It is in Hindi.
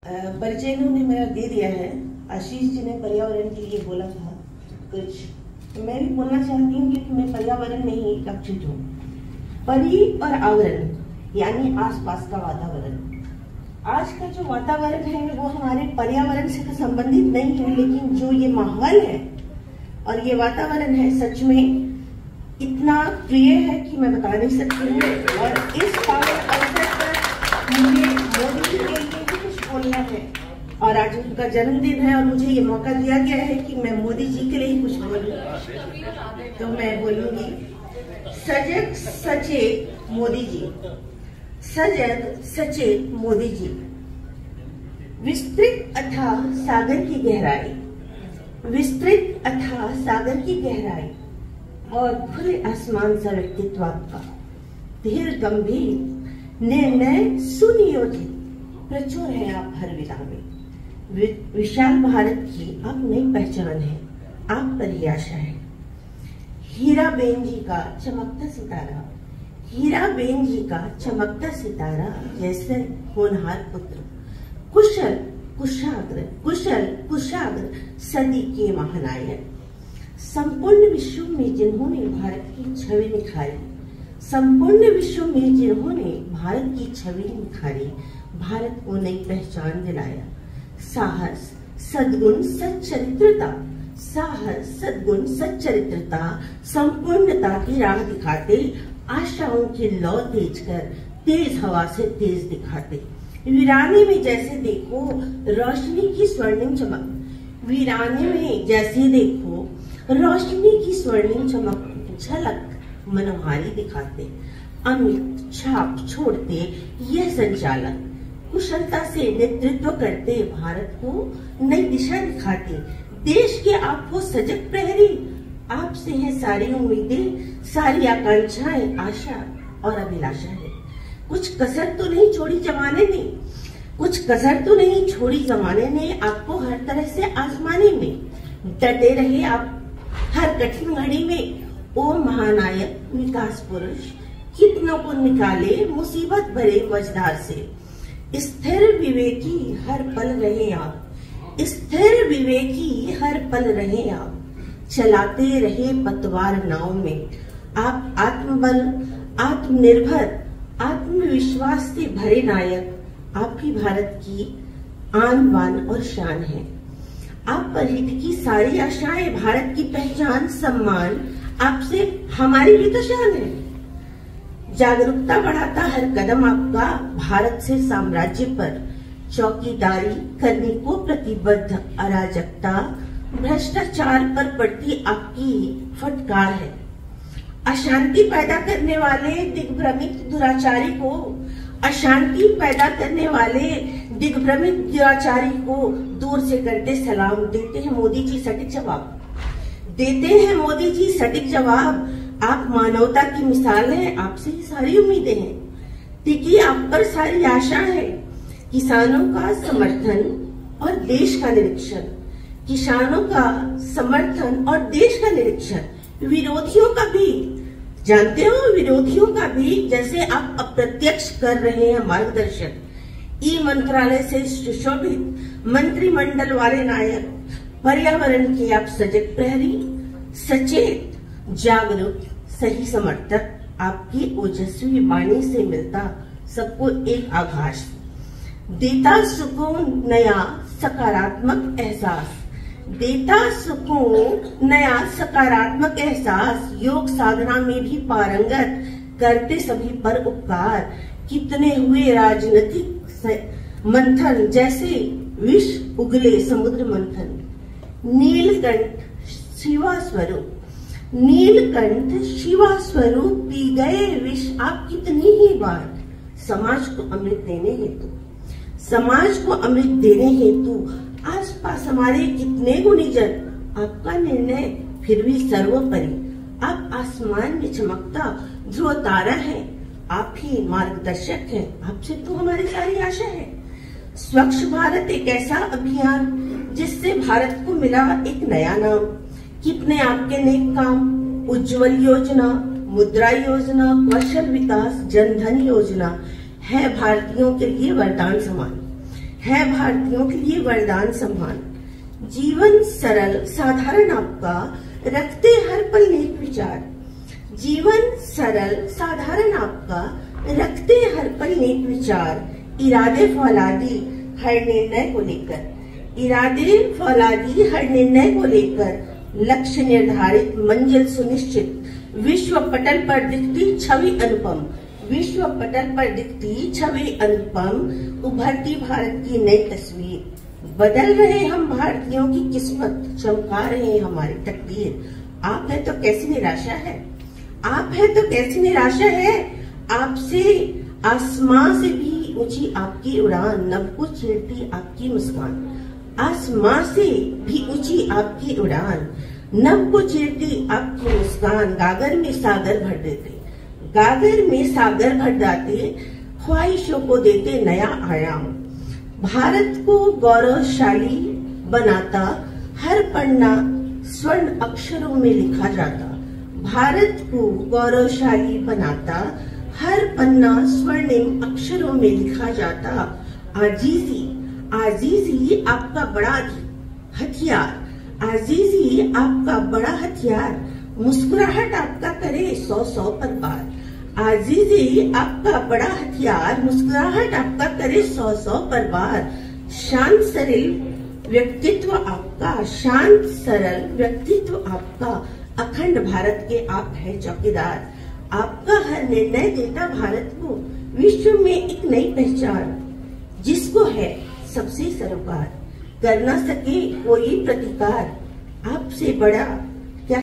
परिचय इन्होंने मेरा दे दिया है। आशीष जी ने पर्यावरण के लिए बोला था कुछ, मैं भी बोलना चाहती हूँ क्योंकि मैं पर्यावरण में ही कक्षित हूँ। परि और आवरण यानी आसपास का वातावरण। आज का जो वातावरण है वो हमारे पर्यावरण से तो संबंधित नहीं है, लेकिन जो ये माहौल है और ये वातावरण है सच में इतना प्रिय है कि मैं बता नहीं सकती हूँ। और इस पावन अवसर पर मुझे मोदी जी के लिए भी कुछ बोलना है और आज उनका जन्मदिन है और मुझे ये मौका दिया गया है कि मैं मोदी जी के लिए ही कुछ बोलूं। तो मैं बोलूंगी, सजग सचेत मोदी जी, सजग सचेत मोदी जी। विस्तृत अथाह सागर की गहराई, विस्तृत अथाह सागर की गहराई और खुले आसमान सा व्यक्तित्व आपका। धीर गंभीर निर्णय सुनियोजित प्रचुर है आप हर विधा में। विशाल भारत की आप नई पहचान है, आप पर ही आशा है। हीरा बेन जी का चमकता सितारा, हीरा बेन जी का चमकता सितारा जैसे होनहार पुत्र। कुशल कुशाग्र, कुशल कुशाग्र सदी के महानायक। संपूर्ण विश्व में जिन्होंने भारत की छवि निखारी, संपूर्ण विश्व में जिन्होंने भारत की छवि निखारी, भारत को नई पहचान दिलाया। साहस सद्गुण सच्चरित्रता, साहस सद्गुण सच्चरित्रता संपूर्णता की राह दिखाते, आशाओं की लौ तेज कर तेज हवा से तेज दिखाते। वीराने में जैसे देखो रोशनी की स्वर्णिम चमक, वीराने में जैसे देखो रोशनी की स्वर्णिम चमक झलक मनोहारी दिखाते। अमित छाप छोड़ते यह संचालक, कुशलता से नेतृत्व करते, भारत को नई दिशा दिखाते। देश के आप हो सजग प्रहरी, आपसे है सारी उम्मीदें, सारी आकांक्षाएं, आशा और अभिलाषा है। कुछ कसर तो नहीं छोड़ी जमाने ने, कुछ कसर तो नहीं छोड़ी जमाने ने, आपको हर तरह से आजमाने में। डटे रहे आप हर कठिन घड़ी में, ओ महानायक विकास पुरुष, कितनों को निकाले मुसीबत भरे मझधार से। स्थिर विवेकी हर पल रहे आप, स्थिर विवेकी हर पल रहे आप। चलाते रहे पतवार नाव में, आप आत्मबल, आत्मनिर्भर, आत्मविश्वास से भरे नायक। आप ही भारत की आन बान और शान है। आप पर हित की सारी आशाएं, भारत की पहचान सम्मान, आपसे हमारी भी तो शान है। जागरूकता बढ़ाता हर कदम आपका, भारत से साम्राज्य पर चौकीदारी करने को प्रतिबद्ध। अराजकता भ्रष्टाचार पर पड़ती आपकी फटकार है। अशांति पैदा करने वाले दिग्भ्रमित दुराचारी को, अशांति पैदा करने वाले दिग्भ्रमित दुराचारी को दूर से करते सलाम। देते हैं मोदी जी सटीक जवाब, देते हैं मोदी जी सटीक जवाब। आप मानवता की मिसाल हैं, आपसे ही सारी उम्मीदें हैं, टिकी आप पर सारी आशा है। किसानों का समर्थन और देश का निरीक्षण, किसानों का समर्थन और देश का निरीक्षण। विरोधियों का भी, जानते हो विरोधियों का भी, जैसे आप अप्रत्यक्ष कर रहे हैं मार्गदर्शन। ई मंत्रालय से सुशोभित मंत्रिमंडल वाले नायक, पर्यावरण के आप सजग प्रहरी, सचेत जागरूक सही समर्थक। आपकी ओजस्वी वाणी से मिलता सबको एक आभास, देता सुकून नया सकारात्मक एहसास, देता सुकून नया सकारात्मक एहसास। योग साधना में भी पारंगत, करते सभी पर उपकार। कितने हुए राजनीतिक मंथन, जैसे विष उगले समुद्र मंथन। नीलकंठ शिवा स्वरूप, नीलकंठ शिवा स्वरूप पी गए विष आप कितनी ही बार। समाज को अमृत देने हेतु, समाज को अमृत देने हेतु आसपास हमारे कितने गुणीजन। आपका निर्णय फिर भी सर्वोपरि, आप आसमान में चमकता ध्रुव तारा है, आप ही मार्गदर्शक हैं, आपसे तो हमारी सारी आशा है। स्वच्छ भारत एक ऐसा अभियान जिससे भारत को मिला एक नया नाम। कितने आपके नेक काम, उज्जवल योजना, मुद्रा योजना, कौशल विकास, जनधन योजना है भारतीयों के लिए वरदान समान, है भारतीयों के लिए वरदान समान। जीवन सरल साधारण आपका, रखते हर पल नेक विचार। जीवन सरल साधारण आपका, रखते हर पल नेक विचार। इरादे फौलादी हर निर्णय को लेकर, इरादे फौलादी हर निर्णय को लेकर। लक्ष्य निर्धारित मंजिल सुनिश्चित, विश्व पटल पर दिखती छवि अनुपम। विश्व पटल पर दिखती छवि अनुपम, उभरती भारत की नई तस्वीर। बदल रहे हम भारतीयों की किस्मत, चमका रहे हमारी तकदीर। आप है तो कैसी निराशा है, आप है तो कैसी निराशा है। आपसे आसमां से भी ऊंची आपकी उड़ान, नभ को छेड़ती आपकी मुस्कान। आसमां से भी ऊंची आपकी उड़ान, नभ को चीरती आपकी मुस्कान। गागर में सागर भर देते, गागर में सागर भर जाते, ख्वाहिशों को देते नया आयाम। भारत को गौरवशाली बनाता हर पन्ना स्वर्ण अक्षरों में लिखा जाता। भारत को गौरवशाली बनाता हर पन्ना स्वर्णिम अक्षरों में लिखा जाता। आजीजी आजीजी आपका बड़ा हथियार, आजीजी आपका बड़ा हथियार। मुस्कुराहट आपका करे 100 पर पार। आजीजी आपका बड़ा हथियार, मुस्कुराहट आपका करे 100 पर पार। शांत सरल व्यक्तित्व आपका, शांत सरल व्यक्तित्व आपका। अखंड भारत के आप है चौकीदार। आपका हर निर्णय देता भारत को विश्व में एक नई पहचान। जिसको है सबसे सरोकार, कर न सके कोई प्रतिकार। आपसे बड़ा